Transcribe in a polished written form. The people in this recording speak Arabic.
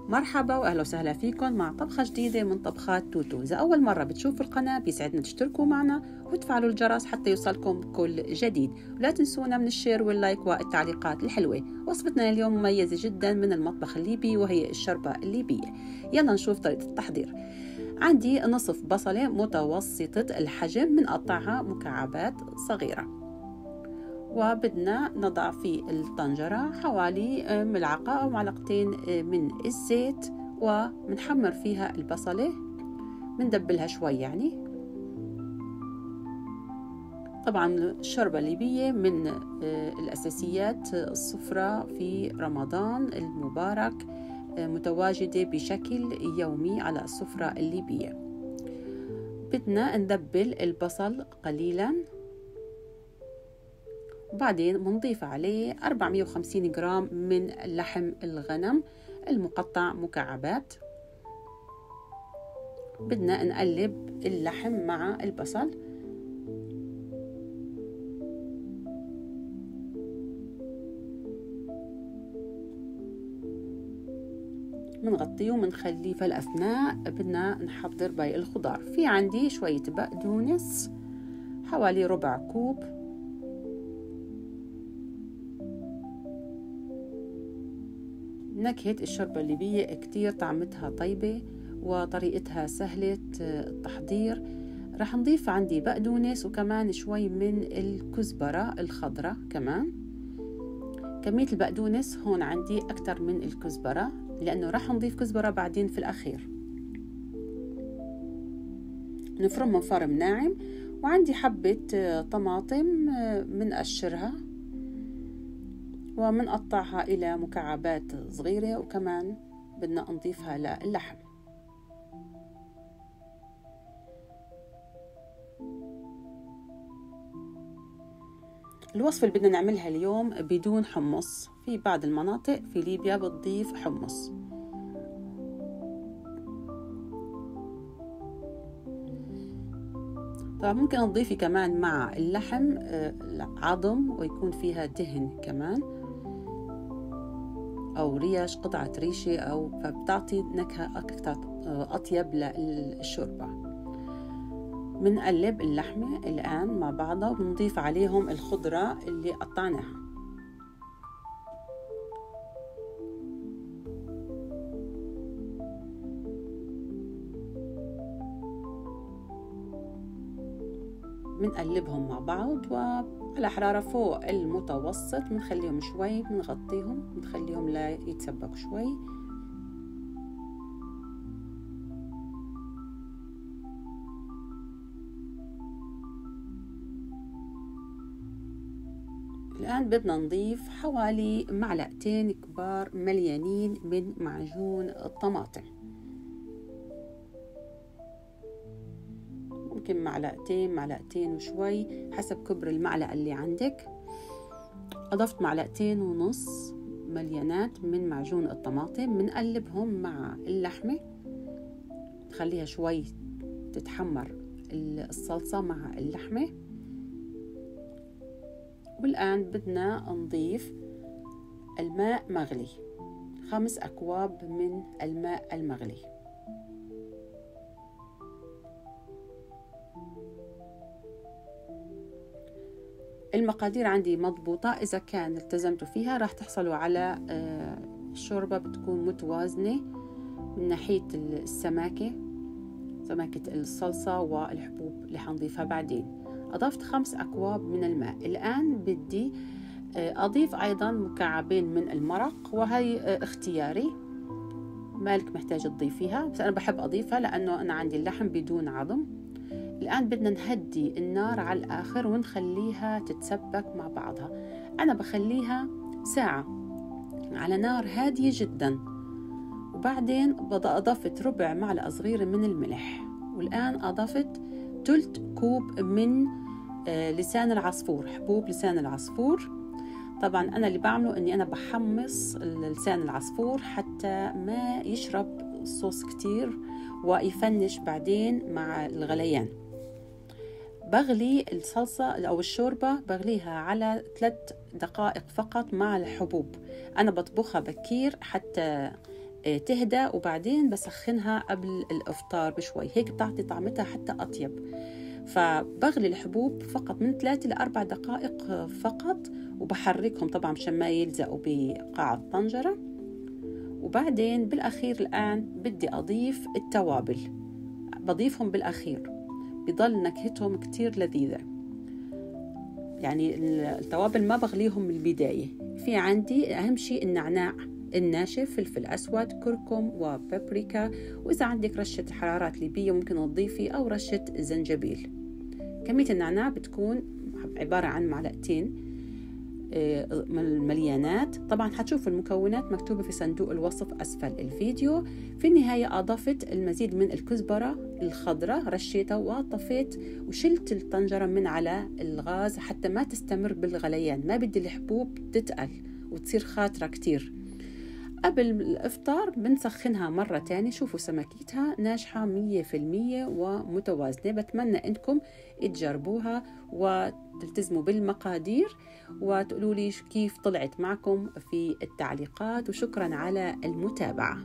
مرحبا واهلا وسهلا فيكم مع طبخة جديدة من طبخات توتو. إذا أول مرة بتشوفوا القناة بيسعدنا تشتركوا معنا وتفعلوا الجرس حتى يوصلكم كل جديد، ولا تنسونا من الشير واللايك والتعليقات الحلوة. وصفتنا اليوم مميزة جدا من المطبخ الليبي وهي الشوربة الليبية. يلا نشوف طريقة التحضير. عندي نصف بصلة متوسطة الحجم بنقطعها مكعبات صغيرة، وبدنا نضع في الطنجرة حوالي ملعقة أو معلقتين من الزيت، ومنحمر فيها البصلة، مندبلها شوي يعني. طبعا الشوربة الليبية من الأساسيات الصفرة في رمضان المبارك، متواجدة بشكل يومي على السفرة الليبية. بدنا ندبل البصل قليلا، وبعدين بنضيف عليه 450 جرام من لحم الغنم المقطع مكعبات. بدنا نقلب اللحم مع البصل، منغطيه ومنخليه. في الأثناء بدنا نحضر باقي الخضار. في عندي شوية بقدونس حوالي ربع كوب، نكهة الشوربة الليبية كتير طعمتها طيبة وطريقتها سهلة التحضير. رح نضيف عندي بقدونس وكمان شوي من الكزبرة الخضراء كمان. كمية البقدونس هون عندي أكتر من الكزبرة، لأنه رح نضيف كزبرة بعدين في الأخير. نفرمهم فرم ناعم. وعندي حبة طماطم منقشرها ومنقطعها إلى مكعبات صغيرة، وكمان بدنا نضيفها للحم. الوصفة اللي بدنا نعملها اليوم بدون حمص. في بعض المناطق في ليبيا بتضيف حمص. طبعا ممكن تضيفي كمان مع اللحم عظم ويكون فيها دهن كمان، أو ريش، قطعة ريشة، أو فبتعطي نكهة أكثر أطيب للشوربة. منقلب اللحمة الآن مع بعضها وبنضيف عليهم الخضرة اللي قطعناها. منقلبهم مع بعض وعلى حرارة فوق المتوسط. منخليهم شوي، منغطيهم، منخليهم لا يتسبكوا شوي. الآن بدنا نضيف حوالي معلقتين كبار مليانين من معجون الطماطم، ممكن معلقتين وشوي حسب كبر المعلقة اللي عندك. أضفت 2.5 معلقة مليانات من معجون الطماطم. منقلبهم مع اللحمة، نخليها شوي تتحمر الصلصة مع اللحمة. والآن بدنا نضيف الماء مغلي، 5 أكواب من الماء المغلي. المقادير عندي مضبوطة، إذا كان التزمتوا فيها راح تحصلوا على شوربة بتكون متوازنة من ناحية السماكة الصلصة والحبوب اللي حنضيفها بعدين. أضفت 5 أكواب من الماء. الآن بدي أضيف أيضا مكعبين من المرق، وهي اختياري، مالك محتاج تضيفيها، بس أنا بحب أضيفها لأنه أنا عندي اللحم بدون عظم. الآن بدنا نهدي النار على الآخر ونخليها تتسبك مع بعضها. أنا بخليها ساعة على نار هادية جدا، وبعدين أضفت ربع معلقة صغيرة من الملح. والآن أضفت 3 كوب من لسان العصفور، حبوب لسان العصفور. طبعا أنا اللي بعمله أني أنا بحمص لسان العصفور حتى ما يشرب صوص كتير ويفنش بعدين مع الغليان. بغلي الصلصة أو الشوربة بغليها على 3 دقائق فقط مع الحبوب. أنا بطبخها بكير حتى تهدى، وبعدين بسخنها قبل الإفطار بشوي، هيك بتعطي طعمتها حتى أطيب. فبغلي الحبوب فقط من 3 ل4 دقائق فقط، وبحركهم طبعا مشان ما يلزقوا بقاع الطنجرة. وبعدين بالأخير الآن بدي أضيف التوابل، بضيفهم بالأخير، بضل نكهتهم كتير لذيذة. يعني التوابل ما بغليهم من البداية. في عندي أهم شيء النعناع الناشف، فلفل أسود، كركم وبابريكا، وإذا عندك رشة حرارات ليبية ممكن تضيفي، أو رشة زنجبيل. كمية النعناع بتكون عبارة عن 2 معلقتين مليانات. طبعا حتشوفوا المكونات مكتوبة في صندوق الوصف أسفل الفيديو. في النهاية أضفت المزيد من الكزبرة الخضراء، رشيتها وطفيت وشلت الطنجرة من على الغاز حتى ما تستمر بالغليان، ما بدي الحبوب تتقل وتصير خاطرة كتير. قبل الإفطار بنسخنها مرة تانية. شوفوا سمكيتها ناجحة 100% ومتوازنة. بتمنى إنكم تجربوها وتلتزموا بالمقادير، وتقولوا لي كيف طلعت معكم في التعليقات. وشكرا على المتابعة.